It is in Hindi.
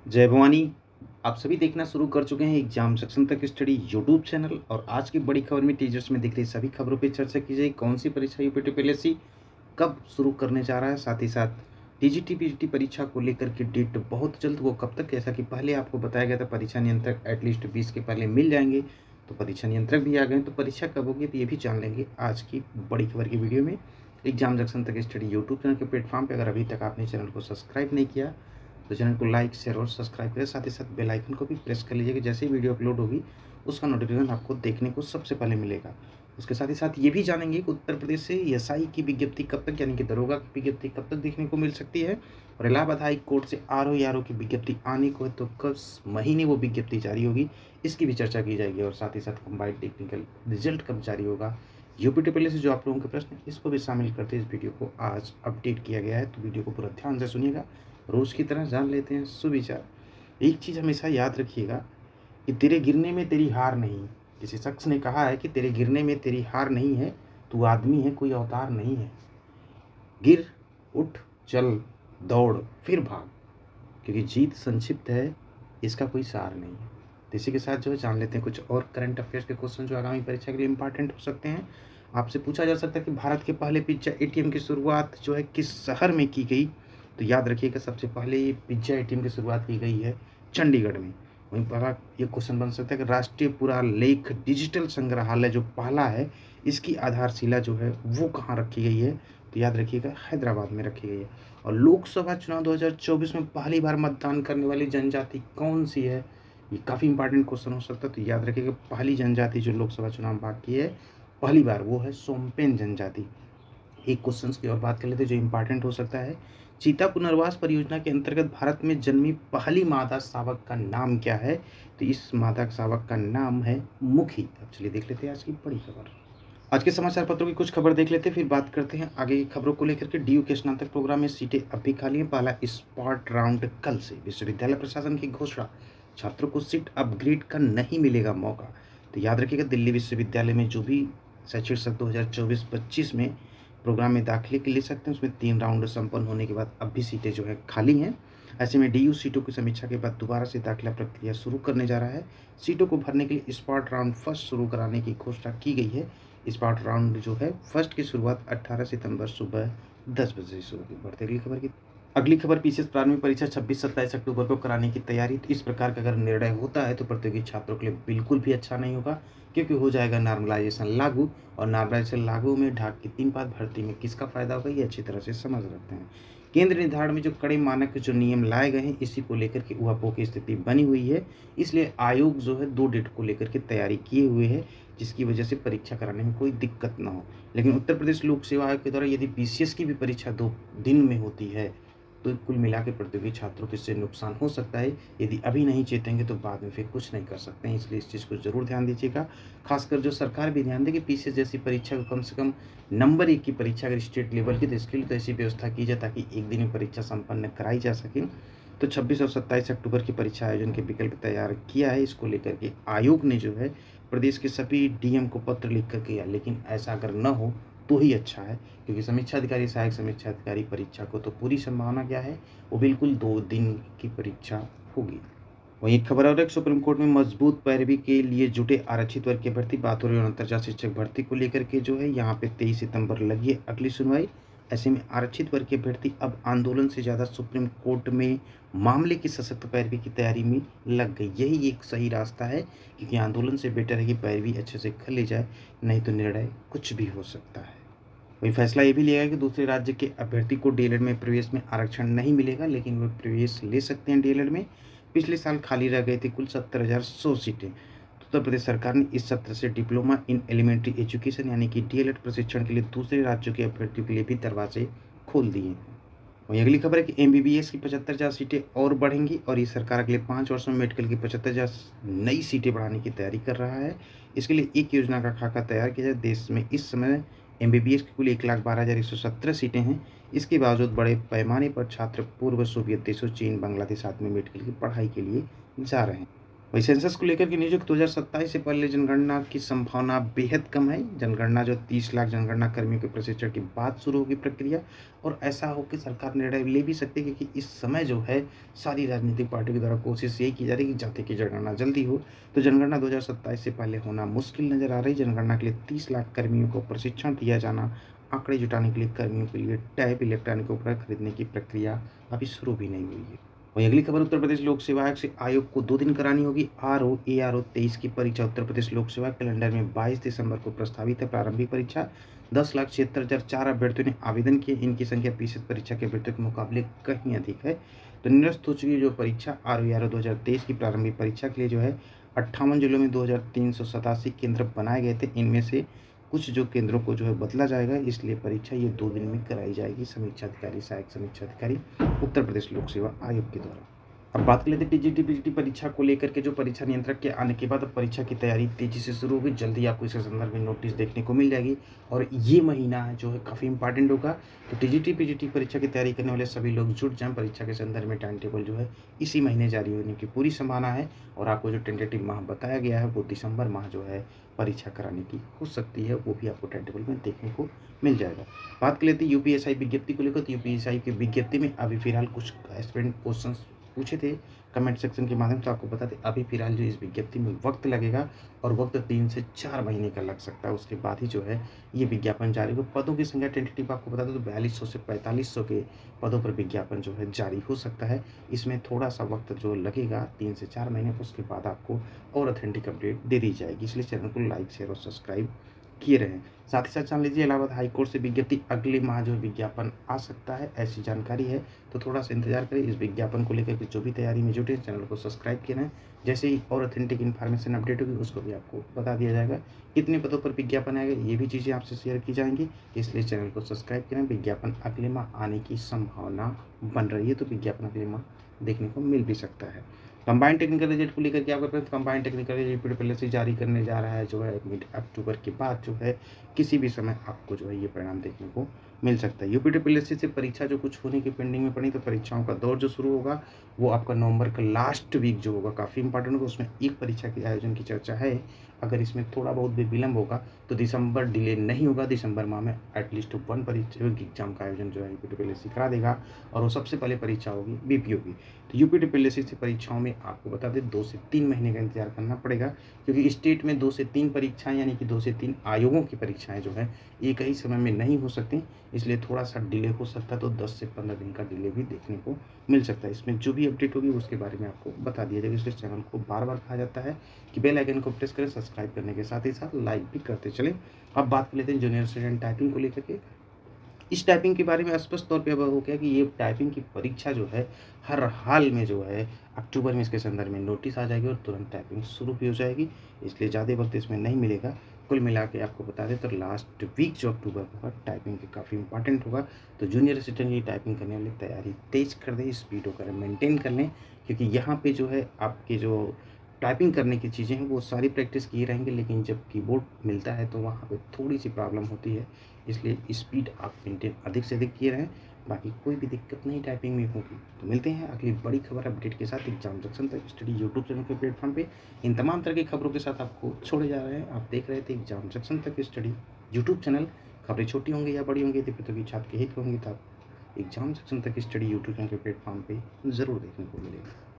जय भवानी। आप सभी देखना शुरू कर चुके हैं एग्जाम सेक्शन तक स्टडी यूट्यूब चैनल और आज की बड़ी खबर में टीचर्स में दिख रही सभी खबरों पे चर्चा की जाएगी। कौन सी परीक्षा यूपीटी पीएससी कब शुरू करने जा रहा है, साथ ही साथ टीजीटी पीजीटी परीक्षा को लेकर के डेट बहुत जल्द, वो कब तक, जैसा कि पहले आपको बताया गया था परीक्षा नियंत्रक एटलीस्ट 20 के पहले मिल जाएंगे, तो परीक्षा नियंत्रक भी आ गए, तो परीक्षा कब होगी तो ये भी जान लेंगे आज की बड़ी खबर की वीडियो में। एग्जाम जंक्शन तक स्टडी यूट्यूब चैनल के प्लेटफॉर्म पर अगर अभी तक आपने चैनल को सब्सक्राइब नहीं किया तो चैनल को लाइक शेयर और सब्सक्राइब करें, साथ ही साथ बेल आइकन को भी प्रेस कर लीजिएगा। जैसे ही वीडियो अपलोड होगी उसका नोटिफिकेशन आपको देखने को सबसे पहले मिलेगा। उसके साथ ही साथ ये भी जानेंगे कि उत्तर प्रदेश से एसआई की विज्ञप्ति कब तक, यानी कि दरोगा की विज्ञप्ति कब तक देखने को मिल सकती है, और इलाहाबाद हाई कोर्ट से आरओ की विज्ञप्ति आने को है तो किस महीने वो विज्ञप्ति जारी होगी, इसकी भी चर्चा की जाएगी। और साथ ही साथ कंबाइंड टेक्निकल रिजल्ट कब जारी होगा, यूपीटी पहले से जो आप लोगों के प्रश्न इसको भी शामिल करते इस वीडियो को आज अपडेट किया गया है, तो वीडियो को पूरा ध्यान से सुनिएगा। रोज की तरह जान लेते हैं सुविचार। एक चीज़ हमेशा याद रखिएगा कि तेरे गिरने में तेरी हार नहीं। किसी शख्स ने कहा है कि तेरे गिरने में तेरी हार नहीं है, तू आदमी है, कोई अवतार नहीं है। गिर, उठ, चल, दौड़, फिर भाग, क्योंकि जीत संक्षिप्त है, इसका कोई सार नहीं है। तो इसी के साथ जो है जान लेते हैं कुछ और करंट अफेयर्स के क्वेश्चन जो आगामी परीक्षा के लिए इंपॉर्टेंट हो सकते हैं। आपसे पूछा जा सकता है कि भारत के पहले पिज्जा एटीएम की शुरुआत जो है किस शहर में की गई, तो याद रखिएगा सबसे पहले ये पिज्जा एटीएम की शुरुआत की गई है चंडीगढ़ में। वहीं पहला ये क्वेश्चन बन सकता है कि राष्ट्रीय पुरालेख डिजिटल संग्रहालय जो पहला है, इसकी आधारशिला जो है वो कहाँ रखी गई है, तो याद रखिएगा हैदराबाद में रखी गई है। और लोकसभा चुनाव 2024 में पहली बार मतदान करने वाली जनजाति कौन सी है, ये काफ़ी इंपॉर्टेंट क्वेश्चन हो सकता है। तो याद रखिएगा पहली जनजाति जो लोकसभा चुनाव में भाग की है पहली बार, वो है सोमपेन जनजाति। एक क्वेश्चन की और बात कर लेते हैं जो इंपॉर्टेंट हो सकता है। चीता पुनर्वास परियोजना के अंतर्गत भारत में जन्मी पहली मादा शावक का नाम क्या है, तो इस मादा शावक का नाम है मुखी। अब चलिए देख लेते हैं आज की बड़ी खबर। आज के समाचार पत्रों की कुछ खबर देख लेते हैं, फिर बात करते हैं आगे की खबरों को लेकर के। डीयू के स्नातक प्रोग्राम में सीटें अब भी खाली हैं। पहला स्पॉट राउंड कल से। विश्वविद्यालय प्रशासन की घोषणा, छात्रों को सीट अपग्रेड का नहीं मिलेगा मौका। तो याद रखिएगा दिल्ली विश्वविद्यालय में जो भी शैक्षणिक सत्र 2024-25 में प्रोग्राम में दाखिले के ले सकते हैं, उसमें 3 राउंड संपन्न होने के बाद अब भी सीटें जो है खाली हैं। ऐसे में डीयू सीटों की समीक्षा के बाद दोबारा से दाखिला प्रक्रिया शुरू करने जा रहा है। सीटों को भरने के लिए स्पॉट राउंड फर्स्ट शुरू कराने की घोषणा की गई है। स्पॉट राउंड जो है फर्स्ट की शुरुआत 18 सितंबर सुबह 10 बजे से होगी। बढ़ते अगली खबर पीसीएस प्रारंभिक परीक्षा 26-27 अक्टूबर को कराने की तैयारी। तो इस प्रकार का अगर निर्णय होता है तो प्रतियोगी छात्रों के लिए बिल्कुल भी अच्छा नहीं होगा, क्योंकि हो जाएगा नॉर्मलाइजेशन लागू, और नॉर्मलाइजेशन लागू में ढाक की 3 बात भर्ती में किसका फायदा होगा ये अच्छी तरह से समझ रखते हैं। केंद्र निर्धारण में जो कड़े मानक जो नियम लाए गए हैं, इसी को लेकर के उहापोह की स्थिति बनी हुई है, इसलिए आयोग जो है 2 डेट को लेकर के तैयारी किए हुए है, जिसकी वजह से परीक्षा कराने में कोई दिक्कत ना हो। लेकिन उत्तर प्रदेश लोक सेवा आयोग के द्वारा यदि पीसीएस की भी परीक्षा 2 दिन में होती है तो कुल मिला के प्रतियोगी छात्रों को इससे नुकसान हो सकता है। यदि अभी नहीं चेतेंगे तो बाद में फिर कुछ नहीं कर सकते हैं, इसलिए इस चीज़ को जरूर ध्यान दीजिएगा। खासकर जो सरकार भी ध्यान दे कि पीसीएस जैसी परीक्षा को कम से कम नंबर 1 की परीक्षा अगर स्टेट लेवल की, तो इसके लिए तो ऐसी व्यवस्था की जाए ताकि एक दिन में परीक्षा संपन्न कराई जा सके। तो 26 और 27 अक्टूबर की परीक्षा आयोजन के विकल्प तैयार किया है। इसको लेकर के आयोग ने जो है प्रदेश के सभी डीएम को पत्र लिख कर किया, लेकिन ऐसा अगर न हो तो ही अच्छा है, क्योंकि समीक्षा अधिकारी, सहायक समीक्षा अधिकारी परीक्षा को तो पूरी संभावना क्या है, वो बिल्कुल 2 दिन की परीक्षा होगी। वहीं एक खबर और, एक सुप्रीम कोर्ट में मजबूत पैरवी के लिए जुटे आरक्षित वर्ग की भर्ती। बात हो रही है अंतर्जात शिक्षक भर्ती को लेकर के, जो है यहाँ पे 23 सितंबर लगी है अगली सुनवाई। ऐसे में आरक्षित वर्ग की भर्ती अब आंदोलन से ज़्यादा सुप्रीम कोर्ट में मामले की सशक्त पैरवी की तैयारी में लग गई। यही एक सही रास्ता है, क्योंकि आंदोलन से बेटर है कि पैरवी अच्छे से कर ली जाए, नहीं तो निर्णय कुछ भी हो सकता है। वही फैसला ये भी लिया गया कि दूसरे राज्य के अभ्यर्थी को डीएलएड में प्रवेश में आरक्षण नहीं मिलेगा, लेकिन वे प्रवेश ले सकते हैं डीएलएड में। पिछले साल खाली रह गई थी कुल 70,100 सीटें। उत्तर प्रदेश सरकार ने इस सत्र से डिप्लोमा इन एलिमेंट्री एजुकेशन यानी कि डीएलएड प्रशिक्षण के लिए दूसरे राज्यों के अभ्यर्थियों के लिए भी दरवाजे खोल दिए हैं। वहीं अगली खबर है कि एमबीबीएस की 75,000 सीटें और बढ़ेंगी, और ये सरकार अगले 5 वर्षों में मेडिकल की 75,000 नई सीटें बढ़ाने की तैयारी कर रहा है। इसके लिए एक योजना का खाका तैयार किया जाए। देश में इस समय एमबीबीएस की कुल 1,12,117 सीटें हैं। इसके बावजूद बड़े पैमाने पर छात्र पूर्व सोवियत देशों चीन, बांग्लादेश आदि में मेडिकल की पढ़ाई के लिए जा रहे हैं। वही सेंसस को लेकर के न्यूज़ 2027 से पहले जनगणना की संभावना बेहद कम है। जनगणना जो 30 लाख जनगणना कर्मियों के प्रशिक्षण के बाद शुरू होगी प्रक्रिया, और ऐसा हो कि सरकार निर्णय ले भी सकती है, क्योंकि इस समय जो है सारी राजनीतिक पार्टियों के द्वारा कोशिश यही की जा रही है कि जाति की जनगणना जल्दी हो। तो जनगणना 2027 से पहले होना मुश्किल नज़र आ रही है। जनगणना के लिए 30 लाख कर्मियों को प्रशिक्षण दिया जाना, आंकड़े जुटाने के लिए कर्मियों के लिए टैब इलेक्ट्रॉनिक उपकरण खरीदने की प्रक्रिया अभी शुरू भी नहीं हुई है। वहीं अगली खबर, उत्तर प्रदेश लोक सेवा आयोग को 2 दिन करानी होगी आरओ 23 की परीक्षा। उत्तर प्रदेश लोक सेवा कैलेंडर में 22 दिसंबर को प्रस्तावित है प्रारंभिक परीक्षा। 10,76,004 अभ्यर्थियों ने आवेदन किए। इनकी संख्या पीछे परीक्षा के अभ्यर्थियों के मुकाबले कहीं अधिक है। तो निरस्त हो चुकी जो परीक्षा आरओ 2023 की प्रारंभिक परीक्षा के लिए जो है 58 जिलों में 2387 केंद्र बनाए गए थे। इनमें से कुछ जो केंद्रों को जो है बदला जाएगा, इसलिए परीक्षा ये 2 दिन में कराई जाएगी। समीक्षा अधिकारी, सहायक समीक्षा अधिकारी, उत्तर प्रदेश लोक सेवा आयोग के द्वारा। अब बात कर लेते हैं टीजीटी पीजीटी परीक्षा को लेकर के। जो परीक्षा नियंत्रक के आने के बाद अब परीक्षा की तैयारी तेजी से शुरू होगी। जल्दी आपको इसके संदर्भ में नोटिस देखने को मिल जाएगी, और ये महीना जो है काफ़ी इंपॉर्टेंट होगा। तो टीजीटी पीजीटी परीक्षा की तैयारी करने वाले सभी लोग जुट जाएं। परीक्षा के संदर्भ में टाइम टेबल जो है इसी महीने जारी होने की पूरी संभावना है, और आपको जो टेंटेटिव माह बताया गया है वो दिसंबर माह जो है परीक्षा कराने की हो सकती है, वो भी आपको टाइम टेबल में देखने को मिल जाएगा। बात कर लेते हैं यूपीएसआई विज्ञप्ति को लेकर। तो यूपीएसआई की विज्ञप्ति में अभी फिलहाल कुछ एस्पिरेंट क्वेश्चन पूछे थे कमेंट सेक्शन के माध्यम से। आपको बता दें अभी फिलहाल जो इस विज्ञप्ति में वक्त लगेगा, और वक्त 3 से 4 महीने का लग सकता है। उसके बाद ही जो है ये विज्ञापन जारी हो। पदों की संख्या टेंटेटिव आपको बता दें तो 4200 से 4500 के पदों पर विज्ञापन जो है जारी हो सकता है। इसमें थोड़ा सा वक्त जो लगेगा 3 से 4 महीने, उसके बाद आपको और ऑथेंटिक अपडेट दे दी जाएगी। इसलिए चैनल को लाइक, शेयर और सब्सक्राइब किए रहें। साथ ही साथ जान लीजिए इलाहाबाद हाईकोर्ट से विज्ञप्ति अगले माह जो विज्ञापन आ सकता है, ऐसी जानकारी है। तो थोड़ा सा इंतजार करें। इस विज्ञापन को लेकर के जो भी तैयारी में जुटे, चैनल को सब्सक्राइब किए रहें। जैसे ही और ऑथेंटिक इन्फॉर्मेशन अपडेट होगी उसको भी आपको बता दिया जाएगा। कितने पदों पर विज्ञापन आएगा ये भी चीज़ें आपसे शेयर की जाएंगी, इसलिए चैनल को सब्सक्राइब करें। विज्ञापन अगले माह आने की संभावना बन रही है, तो विज्ञापन अगले माह देखने को मिल भी सकता है। कंबाइंड टेक्निकल रिजल्ट को लेकर के आपका प्रश्न, कंबाइंड टेक्निकल रिजल्ट पहले से जारी करने जा रहा है जो है मिड अक्टूबर के बाद जो है किसी भी समय आपको जो है ये परिणाम देखने को मिल सकता है। यूपीटीपीएससी से परीक्षा जो कुछ होने की पेंडिंग में पड़ी, तो परीक्षाओं का दौर जो शुरू होगा वो आपका नवंबर का लास्ट वीक जो होगा काफ़ी इंपॉर्टेंट होगा। उसमें एक परीक्षा के आयोजन की चर्चा है। अगर इसमें थोड़ा बहुत भी विलंब होगा तो दिसंबर डिले नहीं होगा। दिसंबर माह में एटलीस्ट 1 परीक्षा एग्जाम का आयोजन जो है यूपीटीपीएससी करा देगा, और वो सबसे पहले परीक्षा होगी बीपीओ की। तो यूपीटीपीएससी से परीक्षाओं में आपको बता दें 2 से 3 महीने का इंतजार करना पड़ेगा, क्योंकि स्टेट में 2 से 3 परीक्षाएं यानी कि 2 से 3 आयोगों की परीक्षाएं जो है एक ही समय में नहीं हो सकती, इसलिए थोड़ा सा डिले हो सकता है। तो 10 से 15 दिन का डिले भी देखने को मिल सकता है। इसमें जो भी अपडेट होगी उसके बारे में आपको बता दिया जाएगा। इसलिए चैनल को बार बार कहा जाता है कि बेल आइकन को प्रेस करें, सब्सक्राइब करने के साथ ही साथ लाइक भी करते चलें। अब बात कर लेते हैं जूनियर स्टूडेंट टाइपिंग को लेकर के। इस टाइपिंग के बारे में स्पष्ट तौर पे अब हो गया कि ये टाइपिंग की परीक्षा जो है हर हाल में जो है अक्टूबर में इसके संदर्भ में नोटिस आ जाएगी, और तुरंत टाइपिंग शुरू भी हो जाएगी। इसलिए ज़्यादा वक्त इसमें नहीं मिलेगा। कुल मिला के आपको बता दें तो लास्ट वीक जो अक्टूबर होगा टाइपिंग की काफ़ी इंपॉर्टेंट होगा। तो जूनियर असिस्टेंट की टाइपिंग करने वाली तैयारी तेज कर दें, स्पीड वगैरह मेंटेन कर लें, क्योंकि यहाँ पे जो है आपके जो टाइपिंग करने की चीज़ें हैं वो सारी प्रैक्टिस किए रहेंगे, लेकिन जब कीबोर्ड मिलता है तो वहाँ पे थोड़ी सी प्रॉब्लम होती है। इसलिए स्पीड आप मेंटेन अधिक से अधिक किए रहें, बाकी कोई भी दिक्कत नहीं टाइपिंग में होगी। तो मिलते हैं अगली बड़ी खबर अपडेट के साथ एग्जाम जंक्शन तक स्टडी यूट्यूब चैनल के प्लेटफॉर्म पे। इन तमाम तरह की खबरों के साथ आपको छोड़े जा रहे हैं। आप देख रहे थे एग्जाम जंक्शन तक स्टडी यूट्यूब चैनल। खबरें छोटी होंगी या बड़ी होंगी, यदि प्रतियोगी छात्र के हित होंगी तो आप एग्जाम सेक्शन तक स्टडी यूट्यूब चैनल के प्लेटफॉर्म पे ज़रूर देखने को मिलेगा।